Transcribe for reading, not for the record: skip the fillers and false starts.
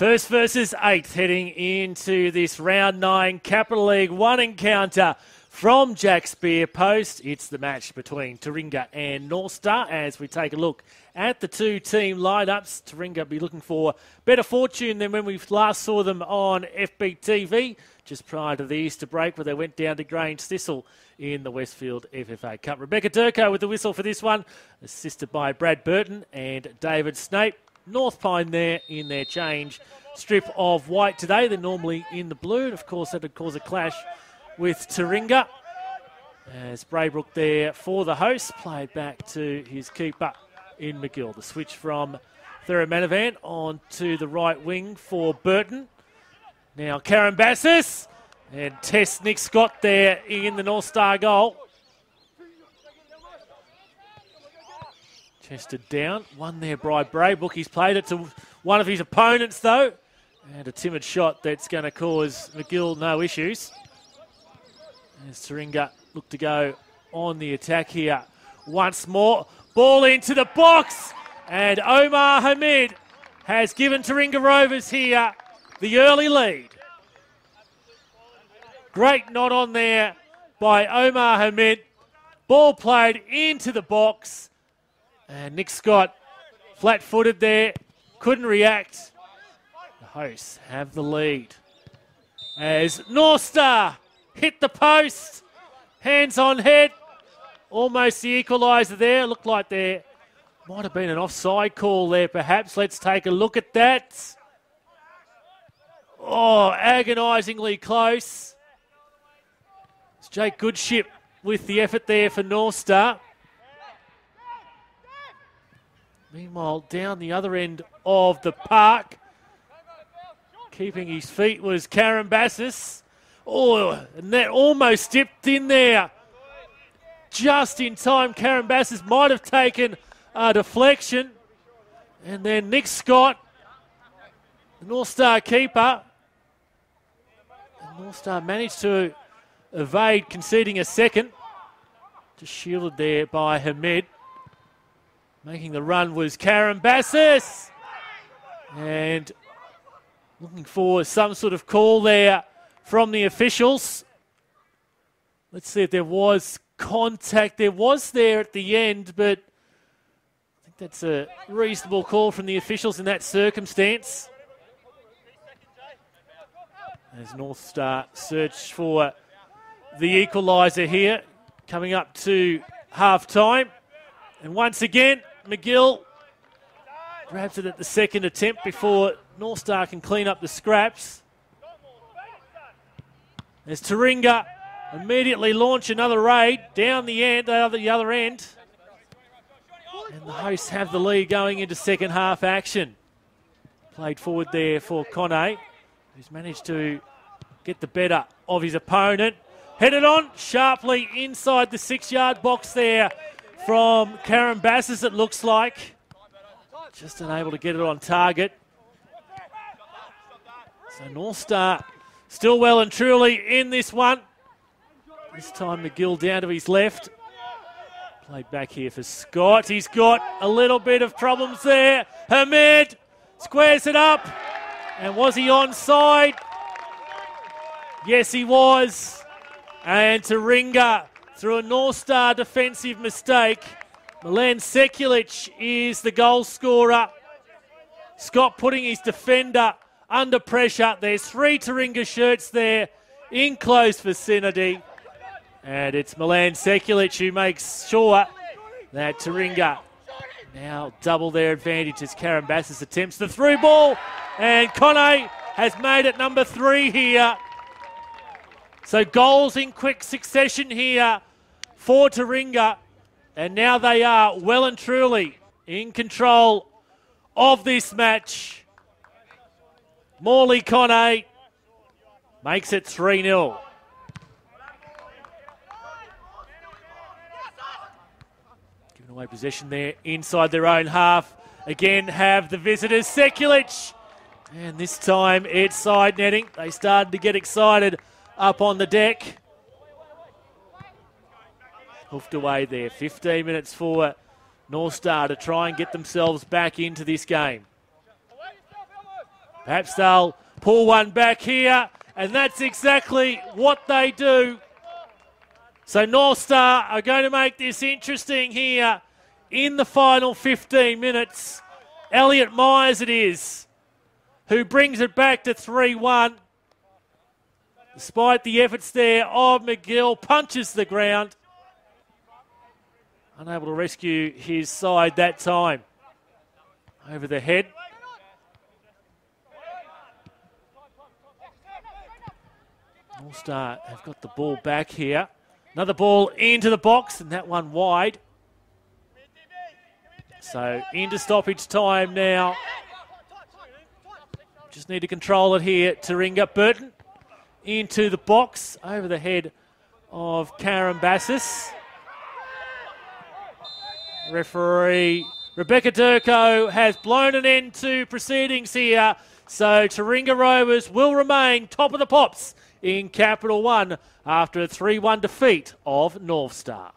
First versus eighth heading into this round 9 Capital League 1 encounter from Jack's Beer Post. It's the match between Taringa and North Star as we take a look at the two team lineups. Taringa be looking for better fortune than when we last saw them on FBTV just prior to the Easter break where they went down to Grange Thistle in the Westfield FFA Cup. Rebecca Durko with the whistle for this one, assisted by Brad Burton and David Snape. North Pine there in their change strip of white today. They're normally in the blue. And of course, that would cause a clash with Taringa. As Braybrook there for the host, played back to his keeper in McGill. The switch from Theramanavan on to the right wing for Burton. Now Karen Bassis and Tess Nick Scott there in the North Star goal. Chested down, one there by Braybrook. He's played it to one of his opponents though. And a timid shot that's going to cause McGill no issues. As Taringa look to go on the attack here once more. Ball into the box. And Omar Hamid has given Taringa Rovers here the early lead. Great knot on there by Omar Hamid. Ball played into the box. And Nick Scott, flat-footed there, couldn't react. The hosts have the lead. As North Star hit the post, hands on head, almost the equaliser there. Looked like there might have been an offside call there perhaps. Let's take a look at that. Oh, agonisingly close. It's Jake Goodship with the effort there for North Star. Meanwhile, down the other end of the park, keeping his feet was Karen Bassis. Oh, and that almost dipped in there. Just in time, Karen Bassis might have taken a deflection. And then Nick Scott, the North Star keeper. And North Star managed to evade conceding a second. Just shielded there by Hamid. Making the run was Karen Bassis. And looking for some sort of call there from the officials. Let's see if there was contact. There was there at the end, but I think that's a reasonable call from the officials in that circumstance. As North Star search for the equaliser here, coming up to half-time. And once again, McGill grabs it at the second attempt before North Star can clean up the scraps. As Taringa immediately launch another raid down the end, the other end. And the hosts have the lead going into second half action. Played forward there for Conne, who's managed to get the better of his opponent. Headed on sharply inside the 6-yard box there from Karen Bassis, it looks like. Just unable to get it on target. So North Star still well and truly in this one. This time McGill down to his left. Played back here for Scott. He's got a little bit of problems there. Hamid squares it up. And was he onside? Yes, he was. And Taringa, through a North Star defensive mistake, Milan Sekulic is the goal scorer. Scott putting his defender under pressure. There's 3 Taringa shirts there in close vicinity. And it's Milan Sekulic who makes sure that Taringa now double their advantage as Karen Bassis attempts the through ball. And Conne has made it number 3 here. So goals in quick succession here for Taringa. And now they are well and truly in control of this match. Morley Conne makes it 3-0. Giving away possession there inside their own half. Again have the visitors Sekulic. And this time it's side netting. They started to get excited up on the deck. Hoofed away there. 15 minutes for North Star to try and get themselves back into this game. Perhaps they'll pull one back here, and that's exactly what they do. So North Star are going to make this interesting here in the final 15 minutes. Elliot Myers it is, who brings it back to 3-1. Despite the efforts there of McGill, punches the ground. Unable to rescue his side that time. Over the head. North Star have got the ball back here. Another ball into the box, and that one wide. So into stoppage time now. Just need to control it here. Taringa Burton into the box, over the head of Karen Bassis. Referee Rebecca Durko has blown an end to proceedings here. So Taringa Rovers will remain top of the pops in Capital One after a 3-1 defeat of North Star.